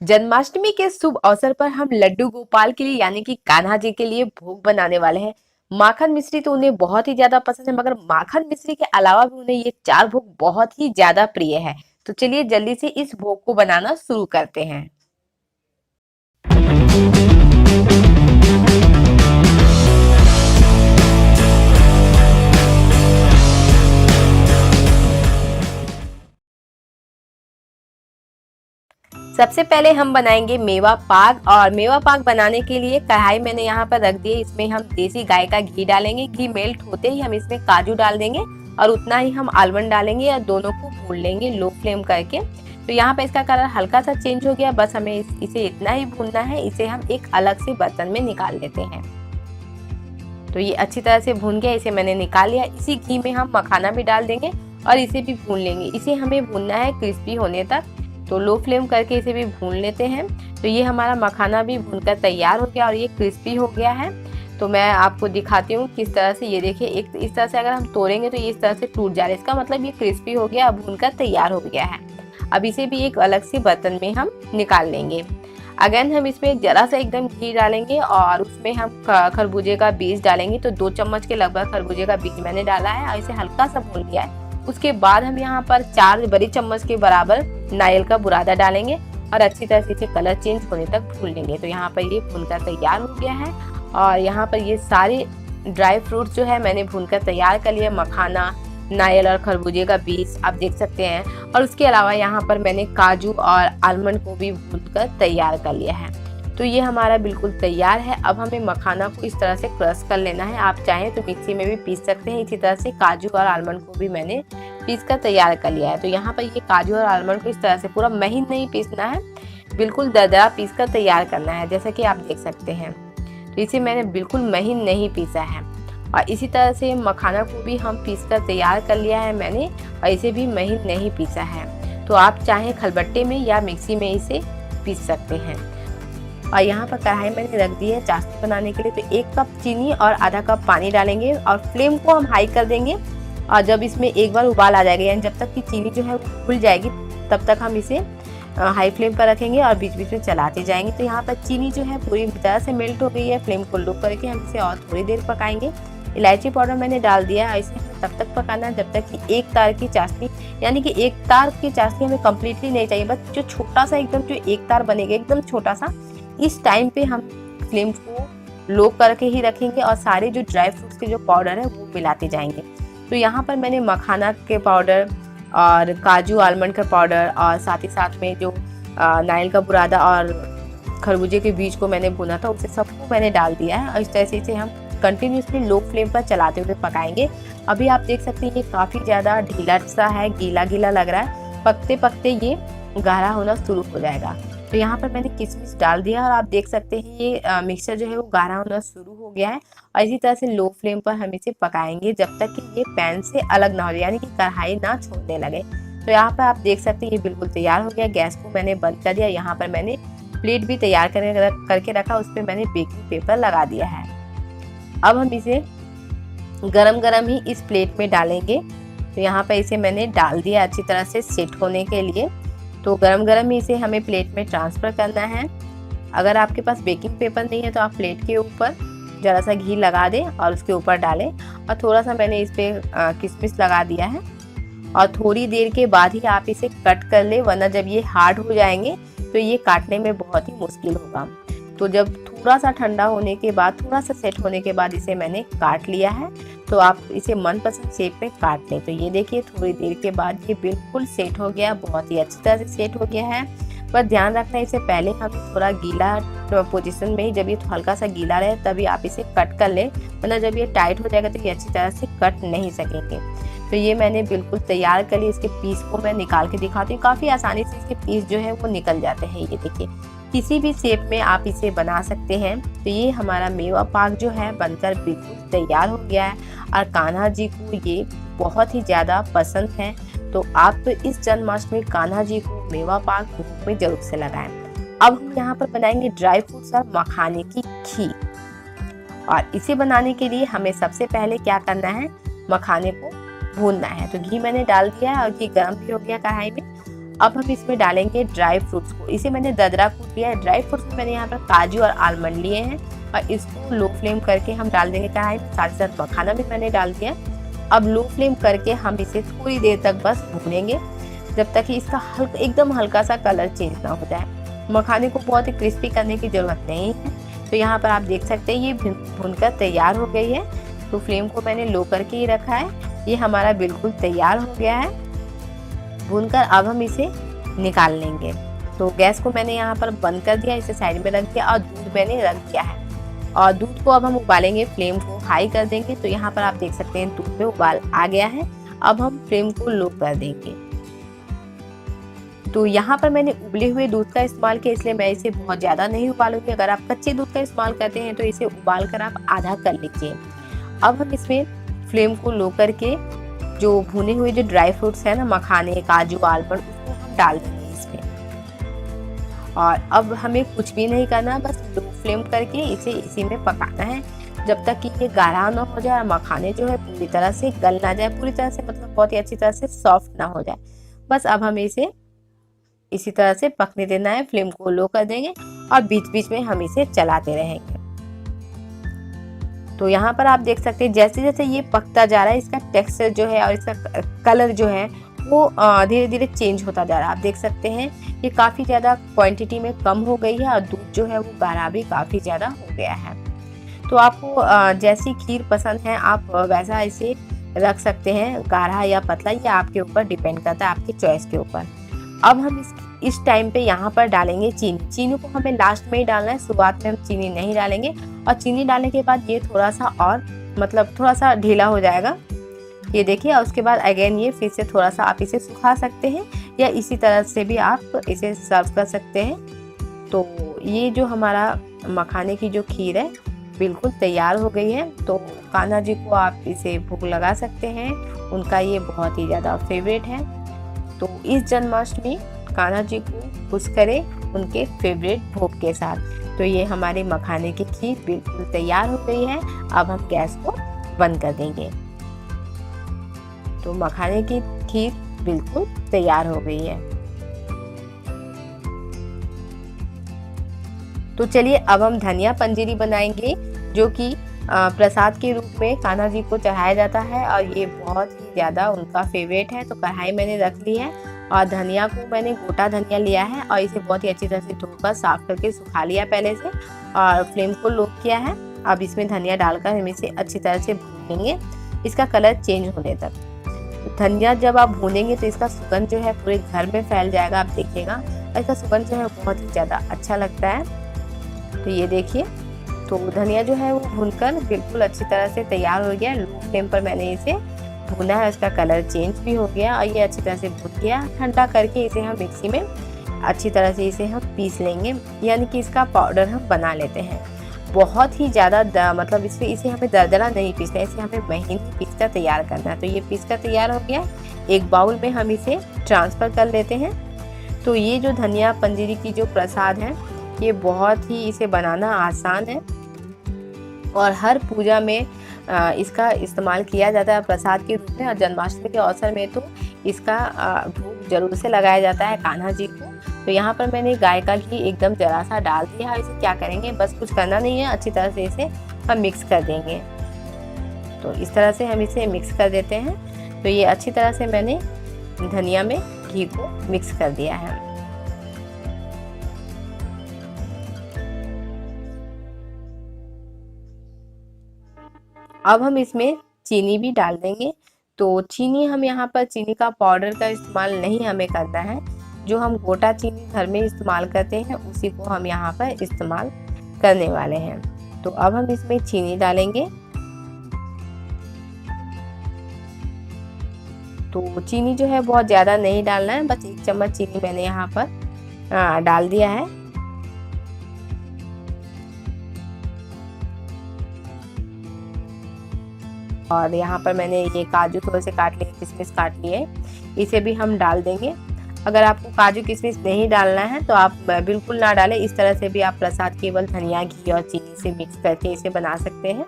जन्माष्टमी के शुभ अवसर पर हम लड्डू गोपाल के लिए यानी कि कान्हा जी के लिए भोग बनाने वाले हैं। माखन मिश्री तो उन्हें बहुत ही ज्यादा पसंद है, मगर माखन मिश्री के अलावा भी उन्हें ये चार भोग बहुत ही ज्यादा प्रिय है। तो चलिए जल्दी से इस भोग को बनाना शुरू करते हैं। सबसे पहले हम बनाएंगे मेवा पाक, और मेवा पाक बनाने के लिए कढ़ाई मैंने यहाँ पर रख दी है। इसमें हम देसी गाय का घी डालेंगे। घी मेल्ट होते ही हम इसमें काजू डाल देंगे और उतना ही हम आलमंड डालेंगे और दोनों को भून लेंगे लो फ्लेम करके। तो यहाँ पर इसका कलर हल्का सा चेंज हो गया, बस हमें इसे इतना ही भूनना है। इसे हम एक अलग से बर्तन में निकाल लेते हैं। तो ये अच्छी तरह से भून गया, इसे मैंने निकाल लिया। इसी घी में हम मखाना भी डाल देंगे और इसे भी भून लेंगे। इसे हमें भूनना है क्रिस्पी होने तक, तो लो फ्लेम करके इसे भी भून लेते हैं। तो ये हमारा मखाना भी भूनकर तैयार हो गया और ये क्रिस्पी हो गया है। तो मैं आपको दिखाती हूँ किस तरह से। ये देखिए, एक इस तरह से अगर हम तोड़ेंगे तो ये इस तरह से टूट जा रहा है, इसका मतलब ये क्रिस्पी हो गया, भूनकर तैयार हो गया है। अब इसे भी एक अलग से बर्तन में हम निकाल लेंगे। अगेन हम इसमें जरा सा एकदम घी डालेंगे और उसमें हम खरबूजे का बीज डालेंगे। तो 2 चम्मच के लगभग खरबूजे का बीज मैंने डाला है और इसे हल्का सा भून लिया है। उसके बाद हम यहाँ पर 4 बड़ी चम्मच के बराबर नारियल का बुरादा डालेंगे और अच्छी तरह से इसे कलर चेंज होने तक भून लेंगे। तो यहाँ पर ये भूनकर तैयार हो गया है और यहाँ पर ये सारे ड्राई फ्रूट्स जो है मैंने भूनकर तैयार कर लिया। मखाना, नारियल और खरबूजे का बीज आप देख सकते हैं, और उसके अलावा यहाँ पर मैंने काजू और आलमंड को भी भूनकर तैयार कर लिया है। तो ये हमारा बिल्कुल तैयार है। अब हमें मखाना को इस तरह से क्रश कर लेना है। आप चाहें तो मिक्सी में भी पीस सकते हैं। इसी तरह से काजू और आलमंड को भी मैंने पीस कर तैयार कर लिया है। तो यहाँ पर ये काजू और आलमंड को इस तरह से पूरा महीन नहीं पीसना है, बिल्कुल दरदरा पीस कर तैयार करना है, जैसा कि आप देख सकते हैं। तो इसे मैंने बिल्कुल महीन नहीं पीसा है। और इसी तरह से मखाना को भी हम पीस कर तैयार कर लिया है मैंने, और इसे भी महीन नहीं पीसा है। तो आप चाहें खलबट्टे में या मिक्सी में इसे पीस सकते हैं। और यहाँ पर कढ़ाई मैंने रख दी है चाशनी बनाने के लिए। तो 1 कप चीनी और आधा कप पानी डालेंगे और फ्लेम को हम हाई कर देंगे। और जब इसमें एक बार उबाल आ जाएगा, यानी जब तक कि चीनी जो है वो घुल जाएगी, तब तक हम इसे हाई फ्लेम पर रखेंगे और बीच बीच में चलाते जाएंगे। तो यहाँ पर चीनी जो है पूरी तरह से मेल्ट हो गई है। फ्लेम को लो करके हम इसे और थोड़ी देर पकाएंगे। इलायची पाउडर मैंने डाल दिया है। इसे हमें तब तक पकाना है जब तक कि एक तार की चाशनी, यानी कि एक तार की चाशनी हमें कम्प्लीटली नहीं चाहिए, बस जो छोटा सा एकदम जो एक तार बनेगा एकदम छोटा सा, इस टाइम पे हम फ्लेम को लो करके ही रखेंगे और सारे जो ड्राई फ्रूट्स के जो पाउडर है वो मिलाते जाएंगे। तो यहाँ पर मैंने मखाना के पाउडर और काजू आलमंड का पाउडर और साथ ही साथ में जो नारियल का बुरादा और खरबूजे के बीज को मैंने भुना था, उसे सबको मैंने डाल दिया है। और इस तरह से इसे हम कंटिन्यूसली लो फ्लेम पर चलाते हुए पकाएंगे। अभी आप देख सकते हैं ये काफ़ी ज़्यादा ढीला सा है, गीला गीला लग रहा है। पकते पकते ये गाढ़ा होना शुरू हो जाएगा। तो यहाँ पर मैंने किशमिश डाल दिया और आप देख सकते हैं ये मिक्सचर जो है वो गाढ़ा होना शुरू हो गया है। और इसी तरह से लो फ्लेम पर हम इसे पकाएंगे जब तक कि ये पैन से अलग ना हो जाए, यानी कि कढ़ाई ना छोड़ने लगे। तो यहाँ पर आप देख सकते हैं ये बिल्कुल तैयार हो गया। गैस को मैंने बंद कर दिया। यहाँ पर मैंने प्लेट भी तैयार करके रखा, उस पर मैंने बेकिंग पेपर लगा दिया है। अब हम इसे गरम गरम ही इस प्लेट में डालेंगे। तो यहाँ पर इसे मैंने डाल दिया अच्छी तरह से सेट होने के लिए। तो गरम गरम ही इसे हमें प्लेट में ट्रांसफ़र करना है। अगर आपके पास बेकिंग पेपर नहीं है तो आप प्लेट के ऊपर ज़रा सा घी लगा दें और उसके ऊपर डालें। और थोड़ा सा मैंने इस पर किशमिश लगा दिया है। और थोड़ी देर के बाद ही आप इसे कट कर लें, वरना जब ये हार्ड हो जाएंगे तो ये काटने में बहुत ही मुश्किल होगा। तो जब थोड़ा सा ठंडा होने के बाद, थोड़ा सा सेट होने के बाद इसे मैंने काट लिया है। तो आप इसे मनपसंद शेप में काट लें। तो ये देखिए थोड़ी देर के बाद ये बिल्कुल सेट हो गया, बहुत ही अच्छी तरह से सेट हो गया है। पर ध्यान रखना है, इससे पहले हम थोड़ा गीला पोजीशन में ही, जब ये हल्का सा गीला रहे तभी आप इसे कट कर लें, वरना जब ये टाइट हो जाएगा तो ये अच्छी तरह से कट नहीं सकेंगे। तो ये मैंने बिल्कुल तैयार कर ली। इसके पीस को मैं निकाल के दिखाती हूँ। काफ़ी आसानी से इसके पीस जो है वो निकल जाते हैं। ये देखिए किसी भी शेप में आप इसे बना सकते हैं। तो ये हमारा मेवा पाक जो है बनकर बिल्कुल तैयार हो गया है और कान्हा जी को ये बहुत ही ज़्यादा पसंद है। तो आप इस जन्माष्टमी कान्हा जी को मेवा पाक मुंह में जरूर से लगाएं। अब हम यहाँ पर बनाएंगे ड्राई फ्रूट्स और मखाने की खीर। और इसे बनाने के लिए हमें सबसे पहले क्या करना है, मखाने को भूनना है। तो घी मैंने डाल दिया है और घी गर्म भी हो गया कढ़ाई में। अब हम इसमें डालेंगे ड्राई फ्रूट्स को। इसे मैंने दरदरा कूट लिया है। ड्राई फ्रूट्स में मैंने यहाँ पर काजू और आलमंड लिए हैं और इसको लो फ्लेम करके हम डाल देंगे कढ़ाई में। साथ ही साथ मखाना भी मैंने डाल दिया। अब लो फ्लेम करके हम इसे थोड़ी देर तक बस भूनेंगे, जब तक कि इसका एकदम हल्का सा कलर चेंज ना हो जाए। मखाने को बहुत ही क्रिस्पी करने की ज़रूरत नहीं है। तो यहाँ पर आप देख सकते हैं ये भूनकर तैयार हो गई है। तो फ्लेम को मैंने लो करके ही रखा है। ये हमारा बिल्कुल तैयार हो गया है भूनकर। अब हम इसे निकाल लेंगे। तो गैस को मैंने यहाँ पर बंद कर दिया, इसे साइड में रख दिया और दूध मैंने रख दिया है। और दूध को अब हम उबालेंगे, फ्लेम को हाई कर देंगे। तो यहाँ पर आप देख सकते हैं दूध में उबाल आ गया है। अब हम फ्लेम को लो कर देंगे। तो यहाँ पर मैंने उबले हुए दूध का इस्तेमाल किया, इसलिए मैं इसे बहुत ज़्यादा नहीं उबालूंगी। अगर आप कच्चे दूध का इस्तेमाल करते हैं तो इसे उबाल कर आप आधा कर लीजिए। अब हम इसमें फ्लेम को लो करके जो भुने हुए जो ड्राई फ्रूट्स है ना, मखाने, काजू, आलमंड, उसको हम डाल देंगे इसमें। और अब हमें कुछ भी नहीं करना, बस लो फ्लेम करके इसे इसी में पकाना है जब तक कि ये गाढ़ा ना हो जाए और मखाने जो है पूरी तरह से गल ना जाए, पूरी तरह से मतलब बहुत ही अच्छी तरह से सॉफ्ट ना हो जाए। बस अब हमें इसे इसी तरह से पकने देना है। फ्लेम को लो कर देंगे और बीच बीच में हम इसे चलाते रहेंगे। तो यहाँ पर आप देख सकते हैं जैसे जैसे ये पकता जा रहा है, इसका टेक्सचर जो है और इसका कलर जो है वो धीरे धीरे चेंज होता जा रहा है। आप देख सकते हैं ये काफ़ी ज़्यादा क्वांटिटी में कम हो गई है और दूध जो है वो गाढ़ा भी काफ़ी ज़्यादा हो गया है। तो आपको जैसी खीर पसंद है आप वैसा इसे रख सकते हैं, गाढ़ा या पतला, ये आपके ऊपर डिपेंड करता है, आपकी चॉइस के ऊपर। अब हम इस टाइम पे यहाँ पर डालेंगे चीनी। चीनी को हमें लास्ट में ही डालना है, शुरुआत में हम चीनी नहीं डालेंगे। और चीनी डालने के बाद ये थोड़ा सा और मतलब थोड़ा सा ढीला हो जाएगा, ये देखिए। और उसके बाद अगेन ये फिर से थोड़ा सा आप इसे सुखा सकते हैं या इसी तरह से भी आप इसे सर्व कर सकते हैं। तो ये जो हमारा मखाने की जो खीर है बिल्कुल तैयार हो गई है। तो कान्हा जी को आप इसे भोग लगा सकते हैं, उनका ये बहुत ही ज़्यादा फेवरेट है। तो इस जन्माष्टमी कान्हा जी को खुश करें उनके फेवरेट भोग के साथ। तो ये हमारे मखाने की खीर बिल्कुल तैयार हो गई है। अब हम गैस को बंद कर देंगे। तो मखाने की खीर बिल्कुल तैयार हो गई है। तो चलिए अब हम धनिया पंजीरी बनाएंगे, जो कि प्रसाद के रूप में कान्हा जी को चढ़ाया जाता है और ये बहुत ही ज़्यादा उनका फेवरेट है। तो कढ़ाई मैंने रख ली है और धनिया को मैंने गोटा धनिया लिया है और इसे बहुत ही अच्छी तरह से धोकर साफ करके सुखा लिया पहले से और फ्लेम को लो किया है। अब इसमें धनिया डालकर हम इसे अच्छी तरह से भूनेंगे, इसका कलर चेंज होने तक। धनिया जब आप भूनेंगे तो इसका सुगंध जो है पूरे घर में फैल जाएगा, आप देखिएगा। और इसका सुगंध जो है बहुत ही ज़्यादा अच्छा लगता है। तो ये देखिए, तो धनिया जो है वो भूनकर बिल्कुल अच्छी तरह से तैयार हो गया। लो फ्लेम पर मैंने इसे भुना है, इसका कलर चेंज भी हो गया और ये अच्छी तरह से भुन गया। ठंडा करके इसे हम मिक्सी में अच्छी तरह से इसे हम पीस लेंगे, यानी कि इसका पाउडर हम बना लेते हैं। बहुत ही ज़्यादा मतलब इसे हमें दरदरा नहीं पीसना है, इसे हमें महीन पीसकर तैयार करना है। तो ये पीसकर तैयार हो गया। एक बाउल में हम इसे ट्रांसफ़र कर लेते हैं। तो ये जो धनिया पंजीरी की जो प्रसाद है ये बहुत ही इसे बनाना आसान है और हर पूजा में इसका इस्तेमाल किया जाता है प्रसाद के रूप में। और जन्माष्टमी के अवसर में तो इसका भोग जरूर से लगाया जाता है कान्हा जी को। तो यहाँ पर मैंने गाय का घी एकदम जरा सा डाल दिया है। इसे क्या करेंगे, बस कुछ करना नहीं है, अच्छी तरह से इसे हम मिक्स कर देंगे। तो इस तरह से हम इसे मिक्स कर देते हैं। तो ये अच्छी तरह से मैंने धनिया में घी को मिक्स कर दिया है। अब हम इसमें चीनी भी डाल देंगे। तो चीनी हम यहाँ पर चीनी का पाउडर का इस्तेमाल नहीं हमें करना है, जो हम गोटा चीनी घर में इस्तेमाल करते हैं उसी को हम यहाँ पर इस्तेमाल करने वाले हैं। तो अब हम इसमें चीनी डालेंगे। तो चीनी जो है बहुत ज़्यादा नहीं डालना है, बस 1 चम्मच चीनी मैंने यहाँ पर डाल दिया है। और यहाँ पर मैंने ये काजू थोड़े से काट लिए, किशमिश काट लिए, इसे भी हम डाल देंगे। अगर आपको काजू किशमिश नहीं डालना है तो आप बिल्कुल ना डालें। इस तरह से भी आप प्रसाद केवल धनिया, घी और चीनी से मिक्स करके इसे बना सकते हैं।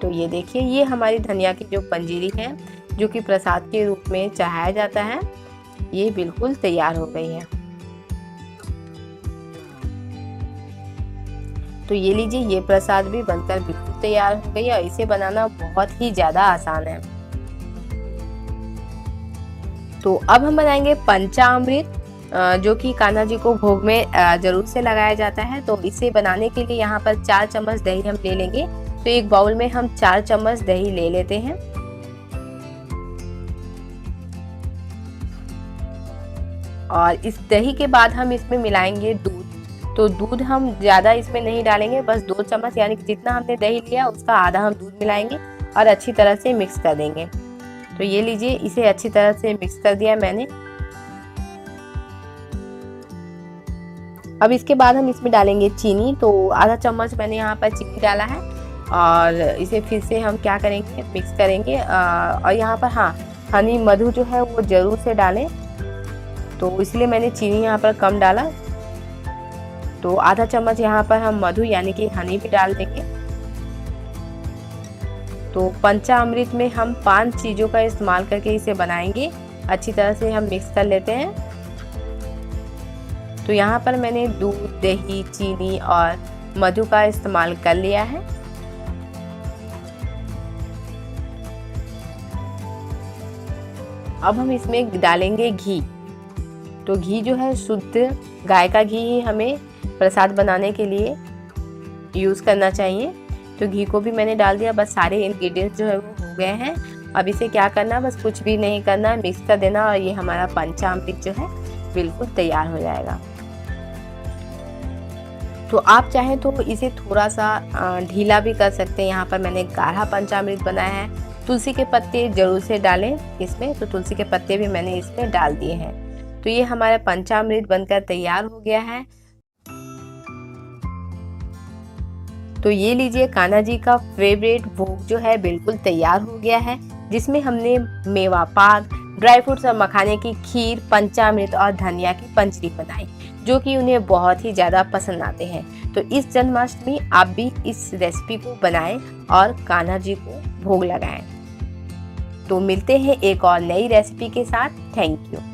तो ये देखिए, ये हमारी धनिया की जो पंजीरी है जो कि प्रसाद के रूप में चढ़ाया जाता है, ये बिल्कुल तैयार हो गई है। तो ये लीजिए, ये प्रसाद भी बनकर बिल्कुल तैयार हो गई है और इसे बनाना बहुत ही ज़्यादा आसान है। तो अब हम बनाएंगे पंचामृत, जो कि कान्हा जी को भोग में जरूर से लगाया जाता है। तो इसे बनाने के लिए यहाँ पर 4 चम्मच दही हम ले लेंगे। तो एक बाउल में हम 4 चम्मच दही ले लेते हैं। और इस दही के बाद हम इसमें मिलाएंगे दूध। तो दूध हम ज़्यादा इसमें नहीं डालेंगे, बस 2 चम्मच, यानी कि जितना हमने दही लिया उसका आधा हम दूध मिलाएंगे और अच्छी तरह से मिक्स कर देंगे। तो ये लीजिए, इसे अच्छी तरह से मिक्स कर दिया मैंने। अब इसके बाद हम इसमें डालेंगे चीनी। तो आधा चम्मच मैंने यहाँ पर चीनी डाला है और इसे फिर से हम क्या करेंगे, मिक्स करेंगे। और यहाँ पर हाँ, हनी मधु जो है वो ज़रूर से डालें। तो इसलिए मैंने चीनी यहाँ पर कम डाला। तो आधा चम्मच यहाँ पर हम मधु यानी कि हनी भी डाल देंगे। तो पंचामृत में हम 5 चीज़ों का इस्तेमाल करके इसे बनाएंगे। अच्छी तरह से हम मिक्स कर लेते हैं। तो यहाँ पर मैंने दूध, दही, चीनी और मधु का इस्तेमाल कर लिया है। अब हम इसमें डालेंगे घी। तो घी जो है शुद्ध गाय का घी ही हमें प्रसाद बनाने के लिए यूज़ करना चाहिए। तो घी को भी मैंने डाल दिया। बस सारे इंग्रेडिएंट्स जो है वो हो गए हैं। अब इसे क्या करना, बस कुछ भी नहीं करना, मिक्स कर देना और ये हमारा पंचामृत जो है बिल्कुल तैयार हो जाएगा। तो आप चाहें तो इसे थोड़ा सा ढीला भी कर सकते हैं। यहाँ पर मैंने गाढ़ा पंचामृत बनाया है। तुलसी के पत्ते जरूर से डालें इसमें। तो तुलसी के पत्ते भी मैंने इसमें डाल दिए हैं। तो ये हमारा पंचामृत बनकर तैयार हो गया है। तो ये लीजिए, कान्हा जी का फेवरेट भोग जो है बिल्कुल तैयार हो गया है, जिसमें हमने मेवा पाक, ड्राई फ्रूट्स और मखाने की खीर, पंचामृत और धनिया की पंजरी बनाई, जो कि उन्हें बहुत ही ज़्यादा पसंद आते हैं। तो इस जन्माष्टमी आप भी इस रेसिपी को बनाएं और कान्हा जी को भोग लगाएं। तो मिलते हैं एक और नई रेसिपी के साथ। Thank you.